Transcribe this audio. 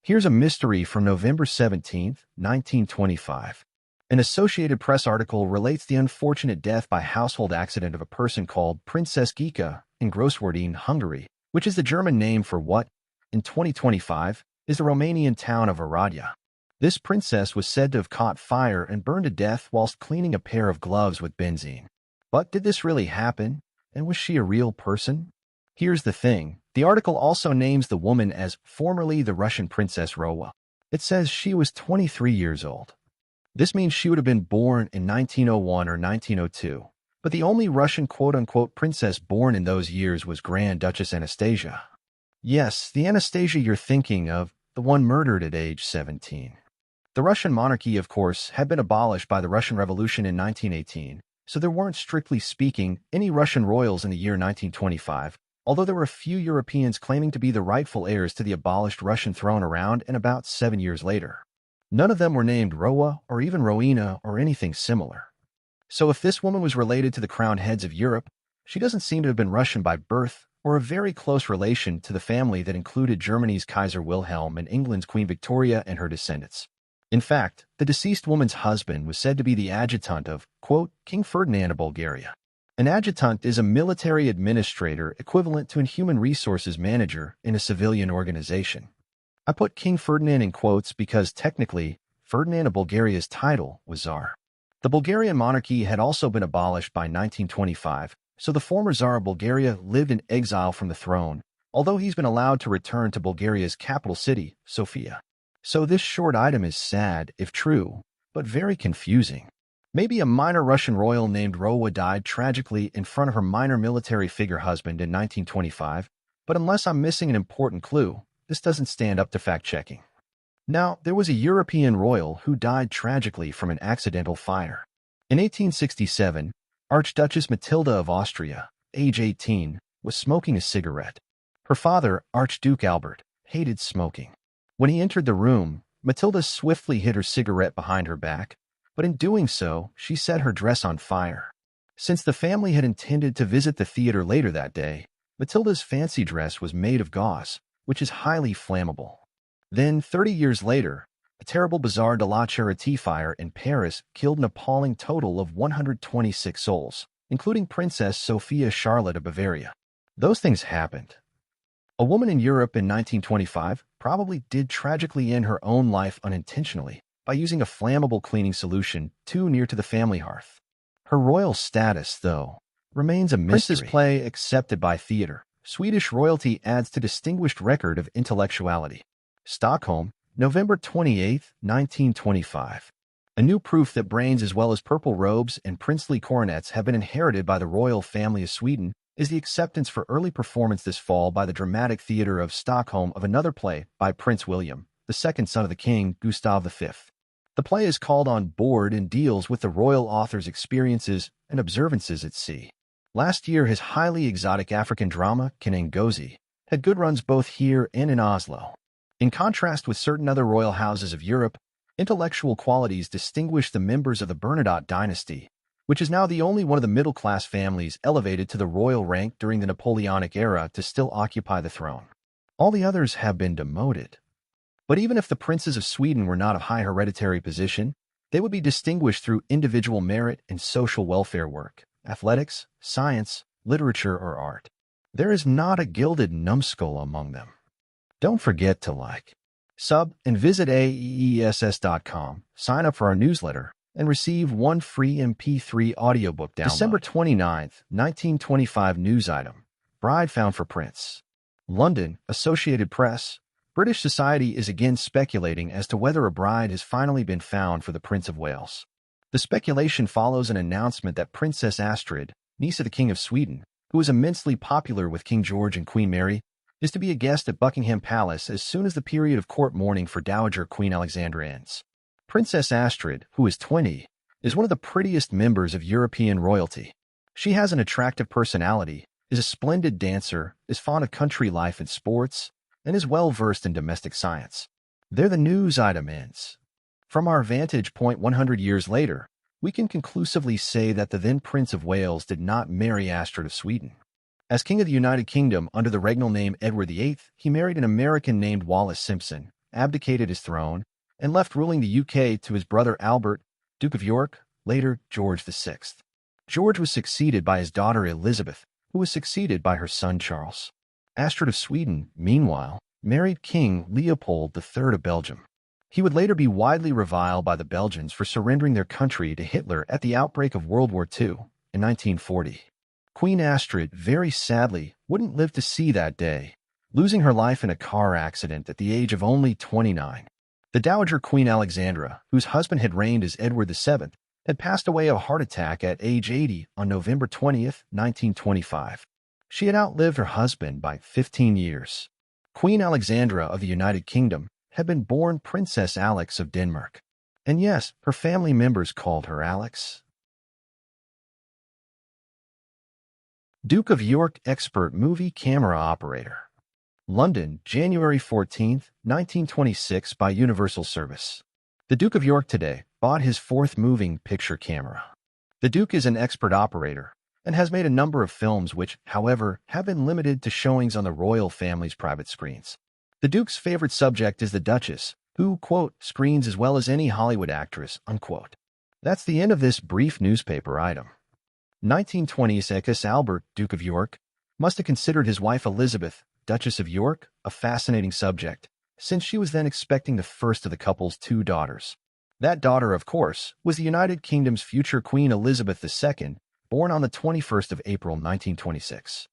Here's a mystery from November 17, 1925. An Associated Press article relates the unfortunate death by household accident of a person called Princess Gika in Grosswerdine, Hungary, which is the German name for what, in 2025, is the Romanian town of Oradea. This princess was said to have caught fire and burned to death whilst cleaning a pair of gloves with benzene. But did this really happen? And was she a real person? Here's the thing. The article also names the woman as formerly the Russian Princess Rowa. It says she was 23 years old. This means she would have been born in 1901 or 1902. But the only Russian quote-unquote princess born in those years was Grand Duchess Anastasia. Yes, the Anastasia you're thinking of, the one murdered at age 17. The Russian monarchy, of course, had been abolished by the Russian Revolution in 1918, so there weren't, strictly speaking, any Russian royals in the year 1925, although there were a few Europeans claiming to be the rightful heirs to the abolished Russian throne around and about 7 years later. None of them were named Rowa or even Rowena or anything similar. So if this woman was related to the crowned heads of Europe, she doesn't seem to have been Russian by birth or a very close relation to the family that included Germany's Kaiser Wilhelm and England's Queen Victoria and her descendants. In fact, the deceased woman's husband was said to be the adjutant of, quote, King Ferdinand of Bulgaria. An adjutant is a military administrator equivalent to a human resources manager in a civilian organization. I put King Ferdinand in quotes because technically, Ferdinand of Bulgaria's title was Tsar. The Bulgarian monarchy had also been abolished by 1925, so the former Tsar of Bulgaria lived in exile from the throne, although he's been allowed to return to Bulgaria's capital city, Sofia. So this short item is sad, if true, but very confusing. Maybe a minor Russian royal named Rowa died tragically in front of her minor military figure husband in 1925, but unless I'm missing an important clue, this doesn't stand up to fact-checking. Now, there was a European royal who died tragically from an accidental fire. In 1867, Archduchess Matilda of Austria, age 18, was smoking a cigarette. Her father, Archduke Albert, hated smoking. When he entered the room, Matilda swiftly hid her cigarette behind her back, but in doing so, she set her dress on fire. Since the family had intended to visit the theater later that day, Matilda's fancy dress was made of gauze, which is highly flammable. Then, 30 years later, a terrible Bazaar de la Charité fire in Paris killed an appalling total of 126 souls, including Princess Sophia Charlotte of Bavaria. Those things happened. A woman in Europe in 1925 probably did tragically end her own life unintentionally by using a flammable cleaning solution too near to the family hearth. Her royal status, though, remains a mystery. Prince's play accepted by theater. Swedish royalty adds to distinguished record of intellectuality. Stockholm, November 28, 1925. A new proof that brains as well as purple robes and princely coronets have been inherited by the royal family of Sweden is the acceptance for early performance this fall by the Dramatic Theatre of Stockholm of another play by Prince William, the second son of the king, Gustav V. The play is called On Board and deals with the royal author's experiences and observances at sea. Last year, his highly exotic African drama, Kinangozi, had good runs both here and in Oslo. In contrast with certain other royal houses of Europe, intellectual qualities distinguish the members of the Bernadotte dynasty, which is now the only one of the middle-class families elevated to the royal rank during the Napoleonic era to still occupy the throne. All the others have been demoted. But even if the princes of Sweden were not of high hereditary position, they would be distinguished through individual merit in social welfare work, athletics, science, literature, or art. There is not a gilded numbskull among them. Don't forget to like, sub, and visit aeess.com, sign up for our newsletter, and receive one free MP3 audiobook download. December 29th, 1925 news item. Bride found for prince. London, Associated Press. British society is again speculating as to whether a bride has finally been found for the Prince of Wales. The speculation follows an announcement that Princess Astrid, niece of the King of Sweden, who was immensely popular with King George and Queen Mary, is to be a guest at Buckingham Palace as soon as the period of court mourning for Dowager Queen Alexandra ends. Princess Astrid, who is 20, is one of the prettiest members of European royalty. She has an attractive personality, is a splendid dancer, is fond of country life and sports, and is well-versed in domestic science. There the news item ends. From our vantage point 100 years later, we can conclusively say that the then Prince of Wales did not marry Astrid of Sweden. As King of the United Kingdom under the regnal name Edward VIII, he married an American named Wallis Simpson, abdicated his throne and left ruling the UK to his brother Albert, Duke of York, later George VI. George was succeeded by his daughter Elizabeth, who was succeeded by her son Charles. Astrid of Sweden, meanwhile, married King Leopold III of Belgium. He would later be widely reviled by the Belgians for surrendering their country to Hitler at the outbreak of World War II in 1940. Queen Astrid, very sadly, wouldn't live to see that day, losing her life in a car accident at the age of only 29. The Dowager Queen Alexandra, whose husband had reigned as Edward VII, had passed away of a heart attack at age 80 on November 20, 1925. She had outlived her husband by 15 years. Queen Alexandra of the United Kingdom had been born Princess Alex of Denmark. And yes, her family members called her Alex. Duke of York expert movie camera operator. London, January 14, 1926 by Universal Service. The Duke of York today bought his fourth moving picture camera. The Duke is an expert operator and has made a number of films which, however, have been limited to showings on the royal family's private screens. The Duke's favorite subject is the Duchess, who, quote, screens as well as any Hollywood actress, unquote. That's the end of this brief newspaper item. 1920s Albert, Duke of York, must have considered his wife Elizabeth, Duchess of York, a fascinating subject, since she was then expecting the first of the couple's two daughters. That daughter, of course, was the United Kingdom's future Queen Elizabeth II, born on the 21st of April 1926.